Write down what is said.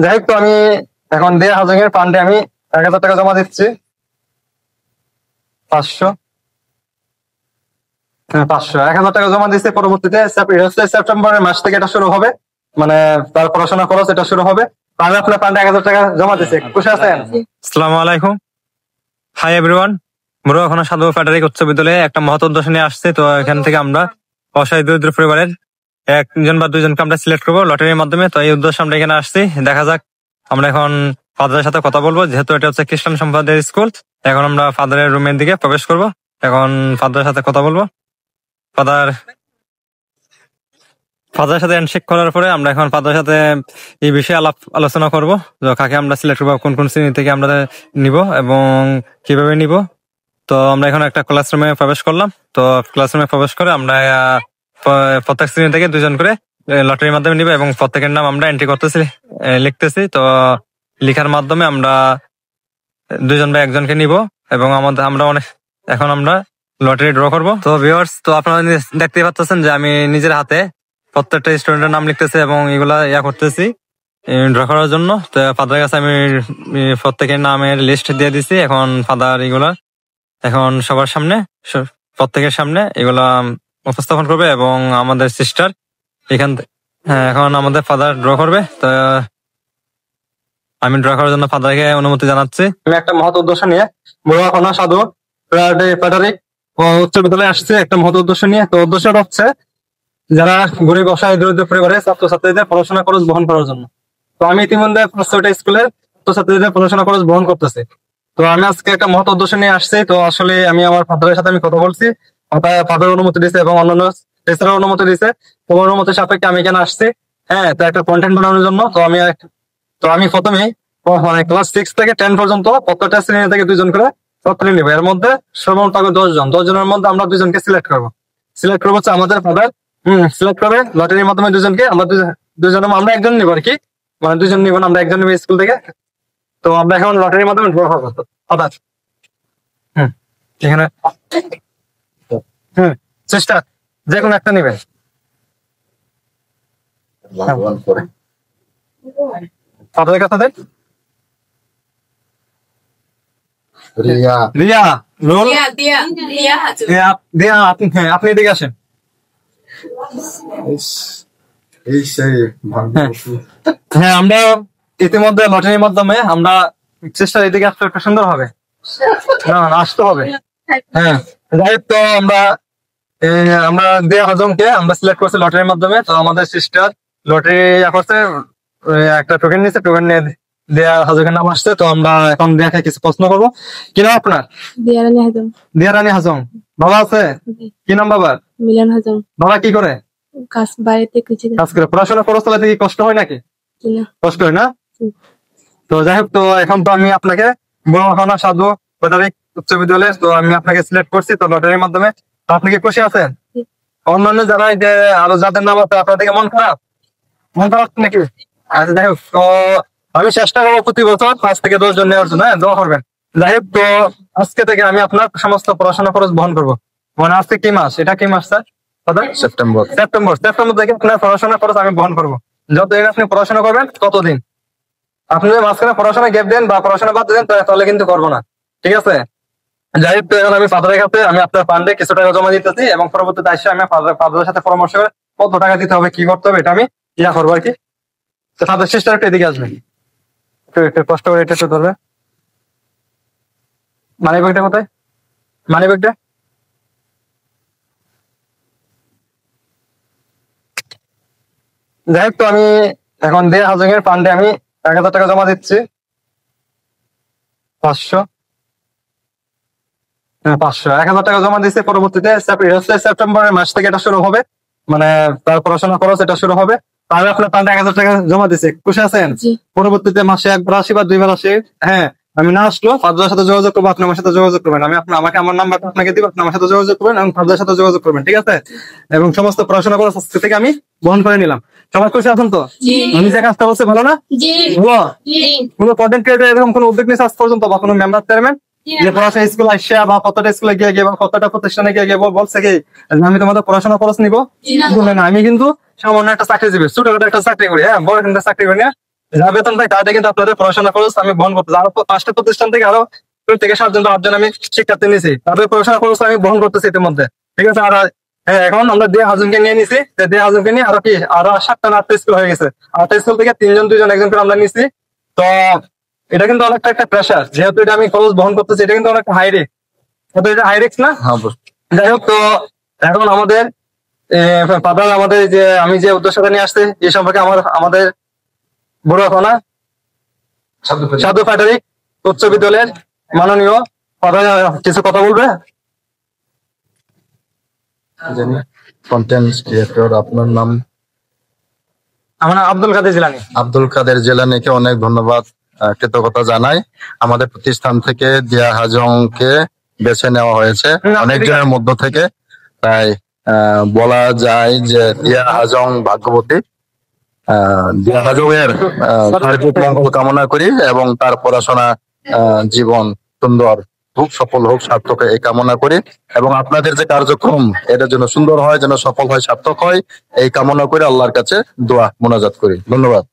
যাই হোক, তো আমি এখন দেয়া হাজার এর ফান্ডে আমি 1,000 টাকা জমা দিচ্ছি। 500, হ্যাঁ 500, 1,000 টাকা জমা দিচ্ছি। পরবর্তীতে সেপ্টেম্বরের মাস থেকে এটা শুরু হবে, মানে তার পড়াশোনা খরচ এটা শুরু হবে। আমি আপনার ফান্ডে 1,000 টাকা জমা দিচ্ছি, খুশি আছেন? আসসালামু আলাইকুম, হাই এভরিওয়ান। আমরা এখন সাধু ফেডারিক উচ্চ বিদ্যালয়ে একটা মহৎ উদ্দেশ্য নিয়ে আসছে। তো এখান থেকে আমরা অসহায় দরিদ্র পরিবারের একজন বা দুইজনকে আমরা সিলেক্ট করবো লটারির মাধ্যমে। তো এই উদ্দেশ্যে আমরা এখানে আসছি। দেখা যাক, আমরা এখন ফাদারের সাথে কথা বলবো, যেহেতু এটা হচ্ছে খ্রিস্টান সম্প্রদায়ের স্কুল। এখন আমরা ফাদারের রুমের দিকে প্রবেশ করব। এখন ফাদারের সাথে কথা বলবো। ফাদারের সাথে হ্যান্ডশেক করার পরে আমরা এখন ফাদারের সাথে এই বিষয়ে আলোচনা করবো, কাকে আমরা সিলেক্ট করবো, কোন কোন শ্রেণী থেকে আমরা নিব এবং কিভাবে নিব। তো আমরা এখন একটা ক্লাসরুমে প্রবেশ করলাম। তো ক্লাসরুমে প্রবেশ করে আমরা প্রত্যেক শ্রেণী থেকে 2জন করে লটারির মাধ্যমে নিব এবং প্রত্যেকের নাম আমরা এন্ট্রি করতেছি, লিখতেছি। তো লিখার মাধ্যমে আমরা 2জন বা 1জনকে নিব এবং এখন আমরা লটারি ড্র করব। তো ভিউয়ার্স, তো আপনারা দেখতেই পাচ্ছেন যে আমি নিজের হাতে প্রত্যেকটা স্টুডেন্টের নাম লিখতেছি এবং এগুলা করতেছি ড্র করার জন্য। তো ফাদারের কাছে আমি প্রত্যেকের নামের লিস্ট দিয়ে দিছি। এখন ফাদার এগুলা এখন সবার সামনে, প্রত্যেকের সামনে এগুলা উপস্থাপন করবে এবং আমাদের সিস্টার এখন আমাদের ফাদার ড্র করবে। তো আমি ড্র করার জন্য ফাদারকে অনুমতি জানাচ্ছি। আমি একটা মহৎ উদ্দেশ্য নিয়ে মুরুয়াখানা সাধু ফেডারিক উচ্চ বিদ্যালয়ে আসছে, একটা মহৎ উদ্দেশ্য নিয়ে। তো উদ্দেশ্যটা হচ্ছে যারা গরিব অসহায় দরিদ্র পরিবারের ছাত্রছাত্রীদের পড়াশোনা খরচ বহন করার জন্য। তো আমি ইতিমধ্যে 500টা স্কুলের ছাত্রছাত্রীদের পড়াশোনা খরচ বহন করতেছি। তো আমি আজকে একটা মহৎ উদ্দেশ্য নিয়ে আসছি। তো আসলে আমি আমার ফাদারের সাথে আমি কথা বলছি, ফাদার অনুমতি দিয়েছে এবং অন্যান্য টিচারের অনুমতি দিয়েছে। তো অনুমতি সাপেক্ষে আমি এখানে আসছি, হ্যাঁ, তো একটা কন্টেন্ট বানানোর জন্য। তো আমি প্রথমেই মানে ক্লাস 6 থেকে 10 পর্যন্ত প্রত্যেকটা শ্রেণী থেকে 2জন করে ছাত্র নিব। এর মধ্যে সর্বমোট 10জনের মধ্যে আমরা 2জনকে সিলেক্ট করবো হচ্ছে আমাদের ফাদার সিলেক্ট করবে লটারির মাধ্যমে 2জনকে। আমরা 2জনের আমরা 1জন নিব আর কি, মানে 2জন নিব না, আমরা 1জন নিব স্কুল থেকে। তো আমরা এখন লটারির মাধ্যমে ড্র করবো ফাদার। এখানে চেষ্টা যে কোনো একটা নিবে। ফাদারের কাছে দেন। রিয়া রোল দিয়া আপনি এদিকে আসেন। হ্যাঁ, আমরা ইতিমধ্যে লটারির মাধ্যমে আমরা চেষ্টা এদিকে আসতে একটা সুন্দর হবে, আসতে হবে। হ্যাঁ, যাই হোক, তো আমরা দেয়া হজমকে আমরা সিলেক্ট করছি লটারির মাধ্যমে। তো আমাদের সিস্টার লটারি করছে, একটা টোকেন নিচ্ছে, টোকেন নিয়ে দেয়া হাজমের নাম আসছে। তো আমরা এখন দেয়াকে কিছু প্রশ্ন করবো। কি নাম আপনার? দিয়া রানী হাজম। বাবা আছে? কি নাম বাবার? মিলন হাজম। বাবা কি করে? কাজ করে। পড়াশোনা খরচ চালাতে কি কষ্ট হয় নাকি? কষ্ট হয় না? তো যাই হোক, তো এখন তো আমি আপনাকে মুরুয়াখানা সাধু ফেডারিক উচ্চ বিদ্যালয়ে, তো আমি আপনাকে সিলেক্ট করছি তো লটারির মাধ্যমে। তো আপনি কি খুশি আছেন? অন্যান্য যারা আরো যাদের নাম আছে আপনার থেকে মন খারাপ নাকি? আচ্ছা, যাই হোক, তো আমি চেষ্টা করবো প্রতি বছর 5 থেকে 10 জন নেওয়ার জন্য, দোয়া করবেন। যাই হোক, তো আজকে থেকে আমি আপনার সমস্ত পড়াশোনা খরচ বহন করবো। মানে আজকে কি মাস? এটা কি মাস স্যার? সেপ্টেম্বর থেকে আপনার পড়াশোনা খরচ আমি বহন করবো। যতদিন আপনি পড়াশোনা করবেন ততদিন। আপনি যদি মাঝখানে পড়াশোনা গ্যাপ দেন বা পড়াশোনা বাদ দেন তাহলে কিন্তু করবো না, ঠিক আছে? যাই হোক, তো এখন আমি ফাদারের কাছে আমি আপনার ফান্ডে কিছু টাকা জমা দিতেছি এবং পরবর্তীতে আসে আমি ফাদারের সাথে পরামর্শ করে কত টাকা দিতে হবে, কি করতে হবে, এটা আমি করবো আর কি। তো ফাদার সিস্টার একটু এদিকে আসবে, একটু কষ্ট করে এটা একটু ধরবে। মানি ব্যাগটা কোথায়? মানি ব্যাগটা যাই হোক, তো আমি এখন দেয়া হাজমের ফান্ডে আমি 1,000 টাকা জমা দিচ্ছি। 500, 1,000 টাকা জমা দিচ্ছি। পরবর্তীতে সেপ্টেম্বরের মাস থেকে এটা শুরু হবে, মানে তার পড়াশোনা খরচ এটা শুরু হবে। আমি আপনার ফান্ডে 1,000 টাকা জমা দিচ্ছি, খুশি আছেন? পরবর্তীতে মাসে 1বার আসি বা 2বার আসি, হ্যাঁ, আমি না আসলো ফাদারের সাথে যোগাযোগ করবো, আপনি আমার সাথে যোগাযোগ করবেন। আমাকে আমার নাম্বারটা আপনাকে দিব, আপনি আমার সাথে যোগাযোগ করবেন এবং ফাদারের সাথে যোগাযোগ করবেন, ঠিক আছে? এবং সমস্ত পড়াশোনা খরচ থেকে আমি বহন করে নিলাম। সবাই খুশি আছেন তো? আমি যে কাজটা বলছি ভালো না? কোনো কন্টেন্ট ক্রিয়েটর এরকম কোনো উদ্যোগ নিয়েছে আজ পর্যন্ত বা কোনো মেম্বার চেয়ারম্যান যে পড়াশোনা স্কুল আসছে বা কতটা স্কুলে গিয়ে বা কতটা প্রতিষ্ঠানে গিয়ে বলছে কি আমি তোমাদের পড়াশোনা খরচ নিবো? না, আমি কিন্তু সামান্য একটা চাকরি দিবে, ছোটখাটো একটা চাকরি করি, হ্যাঁ, বড় একটা চাকরি করি না। যা বেতন পাই তাতে কিন্তু আপনাদের পড়াশোনা খরচ আমি বহন করতেছি। আরো 5টা প্রতিষ্ঠান থেকে আরো 2 থেকে 7 জন বা 8 জন আমি শিক্ষার্থী নিয়েছি, তাদের পড়াশোনা খরচ আমি বহন করতেছি ইতিমধ্যে। ঠিক আছে, আর হ্যাঁ, এখন আমরা দিয়ে হাজুনকে নিয়ে নিছি, দিয়ে হাজুনকে নিয়ে আরো 7টা না 8টা স্কুল হয়ে গেছে। 8টা স্কুল থেকে 3 জন 2 জন 1 জন করে আমরা নিছি। তো এটা কিন্তু অনেকটা একটা প্রেশার, যেহেতু এটা আমি খরচ বহন করতেছি, এটা কিন্তু অনেকটা হাই রিস্ক। এটা হাই রিস্ক না? যাই হোক, তো এখন আমাদের ফাদার আমাদের যে আমি যে উদ্দেশ্যটা নিয়ে আসছি এই সম্পর্কে আমাদের বড় থানা সাধু ফেডারিক উচ্চ বিদ্যালয়ের মাননীয় ফাদার কিছু কথা বলবে। কন্টেন্ট ক্রিয়েটর, আপনার নাম? আমার নাম আব্দুল কাদের জিলানী। আব্দুল কাদের জিলানীকে অনেক ধন্যবাদ, কৃতজ্ঞতা জানাই। আমাদের প্রতিষ্ঠান থেকে দিয়া হাজংকে বেছে নেওয়া হয়েছে অনেকজনের মধ্য থেকে, তাই বলা যায় যে দিয়া হাজং ভাগ্যবতী। দিয়া হাজং এর সার্বিক মঙ্গল কামনা করি এবং তার পড়াশোনা জীবন সুন্দর হোক, সফল হোক, সার্থক হয় এই কামনা করি। এবং আপনাদের যে কার্যক্রম এটার জন্য সুন্দর হয়, যেন সফল হয়, সার্থক হয় এই কামনা করে আল্লাহর কাছে দোয়া মোনাজাত করি। ধন্যবাদ।